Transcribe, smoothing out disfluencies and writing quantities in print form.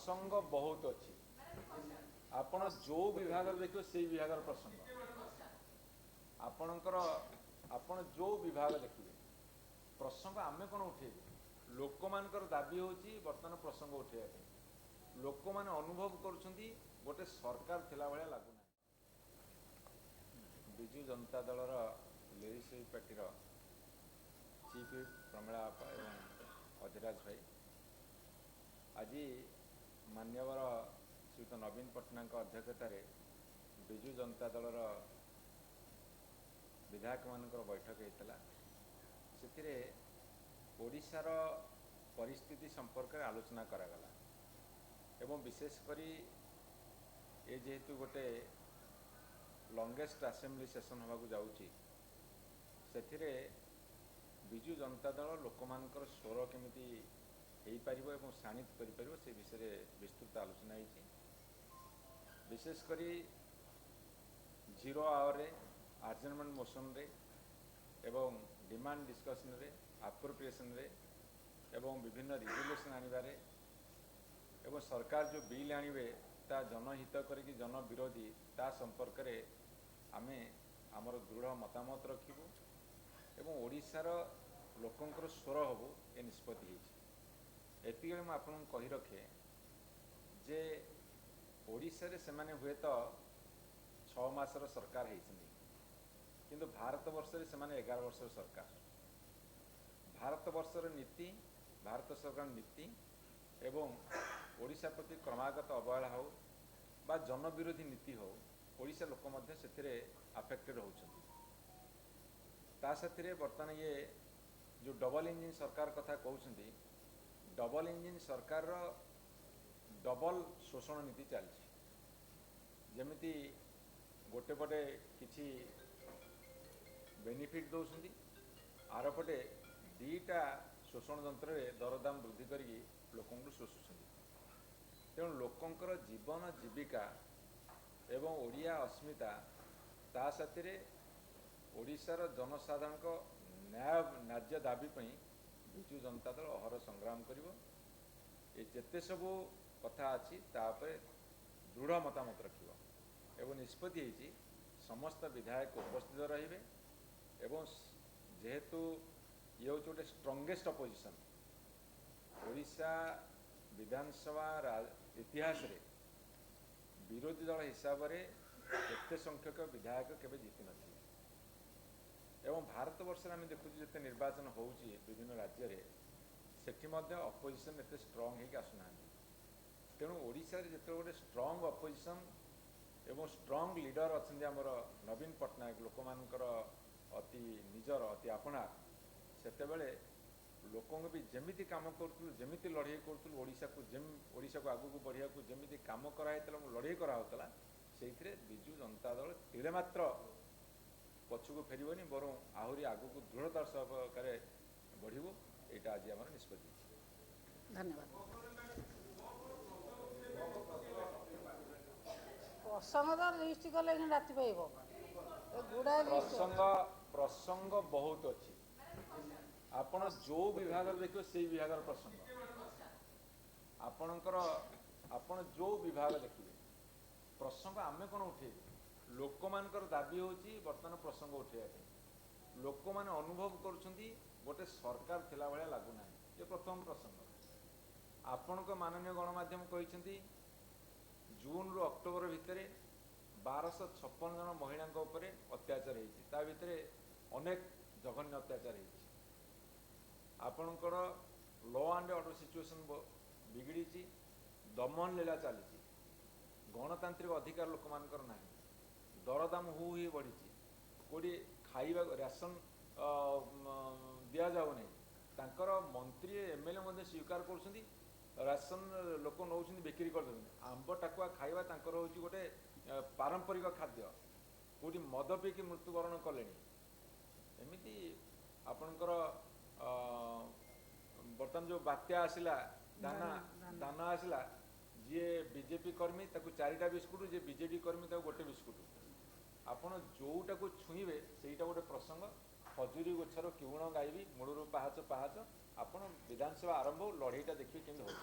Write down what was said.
प्रसंग बहुत अच्छी आपण जो विभाग देखिए से विभाग प्रसंग आपणकर आपण जो विभाग देखिए प्रसंग आमे कौन उठेबू लोक मानकर दाबी होची बर्तमान प्रसंग उठेबा लोक माने अनुभव करुछंती गोटे सरकार थिला भलिया लागुना। विजु जनता दलर लेजिस्लेटिव पार्टीर चीफ प्रमिला आपा एवं अधिराज भाई आज मान्यवर श्रीयुत नवीन पट्टनायक अध्यक्षतार विजु जनता दलर विधायक मानकर बैठक होता से ओडिशार परिस्थिति संपर्क में आलोचना करागला एवं विशेषकर ये जेहेतु गोटे लंगेस्ट असेंबली सेशन होगा जाऊँगी से विजु जनता दल लोक मानकर स्वर केमिति हो पार और शाणित कर से विषय विस्तृत आलोचना होती विशेषकर जीरो आवर आर्जमेंट मोशन रे एवं डिमांड डिस्कसन रे अप्रोप्रिएशन रे एवं विभिन्न रिजोल्यूशन आनिबारे एवं सरकार जो बिल आनिबे ता जनहित करिक जन विरोधी ता संपर्क रे आमे आमर दृढ़ मतामत रखिबू एवं ओडिशार लोकंकर स्वर हबू ए निष्पत्ति होती एति मुझे आपन कही रखे जे ओडिशा रे सेमाने हुए तो 6 मासर सरकार होती किंतु भारत वर्ष रे सेमाने 11 वर्षर सरकार भारत वर्षर नीति भारत सरकार नीति एवं ओडिशा प्रति क्रमागत अवहेला हो बा जन विरोधी नीति हो ओडिशा लोक मध्य से अफेक्टेड होउछंती ता साथी बर्तमान ये जो डबल इंजिन सरकार कथा कहउछंती डबल इंजिन सरकार रो डबल शोषण नीति चलछि जेमिति गोटे पटे किछि बेनिफिट दौरान आर पटे दीटा शोषण जंत्र में दरदाम वृद्धि करी लोक शोषुंट तेणु लोकंकर जीवन जीविका एवं ओडिया अस्मिता ता साथी ओडिशार जनसाधारण न्याय न्याज्य दाबी विजु जनता दल अहर संग्राम करिवो ए जेते सबू कथा अच्छी तापर दृढ़ मतामत रखिवो एवं निष्पत्ति होती समस्त विधायक उपस्थित रहिबे एवं जेहेतु ये हूँ गोटे स्ट्रंगेस्ट अपोजिशन ओडिशा विधानसभा इतिहास रे विरोधी दल हिसाब से एते संख्यक विधायक केबे जीति नथिले एवं भारत वर्ष आम देखु जिते निर्वाचन होउची विभिन्न राज्य रे सेठी मध्य अपोजिशन एते स्ट्रंग होगी आसुना तेणु ओडिशा रे जेते गोटे स्ट्रंग अपोजिशन एवं स्ट्रंग लीडर अच्छा आमर नवीन पट्टनायक लोक मानकर अति निजर अति आपणार सेतेबेले लोकों भी जमिति काम करूँ जमिति लड़े करूँ ओडिशा को आगू को बढ़िया को जमिति काम कराई लड़े कराला से विजु जनता दल तिले मात्र पछुक फेरबनी बर आहरी आगू को दृढ़तार सहकार बढ़ू यहाँ आज आम निष्पत्ति। धन्यवाद। प्रसंग तो लिस्ट कले राति पाइब गुड़ा प्रसंग बहुत अच्छी आपण जो विभाग देखिए से विभाग प्रसंग आपणकर आपण जो विभाग देखिए प्रसंग आमे कौन उठेबू लोक मानकर दाबी होची बर्तमान प्रसंग उठेबा लोक माने अनुभव करुछंती गोटे सरकार थिला भलिया लागुना ये प्रथम प्रसंग आपणक माननीय गणमाध्यम कहिसेंती जून रु अक्टोबर भितर 1256 जन महिला अत्याचार होता भितर अनेक जघन्य अत्याचार होती आपणकर लॉ एंड ऑर्डर सिचुएशन बिगड़ी दमन लीला चली गणतांत्रिक अधिकार लोक मानकर ना दरदाम हु ही बढ़ी कोड़ी खाइबा राशन दि जाऊना तांकर मंत्री एमएलए स्वीकार कर राशन लोक नौ बिक्री कर आंब टाकुआ खाइबा तांकर होची गोटे पारंपरिक खाद्य कोड़ी मद पीकी मृत्युवरण कले एमती आपणकर बर्तमान जो बात्या आसला दाना दाना आसला जी बीजेपी कर्मी ताकू 4टा बिस्कुट जी बीजेडी कर्मी ताकू गोटे बिस्कुट आपण जोटा को छुईबे सेटा गोटे प्रसंग खजुरी गछर किउण गायबी मूलरू पाहाच पाहाच आपण विधानसभा आरंभ लड़ईटा देखिए केमी हो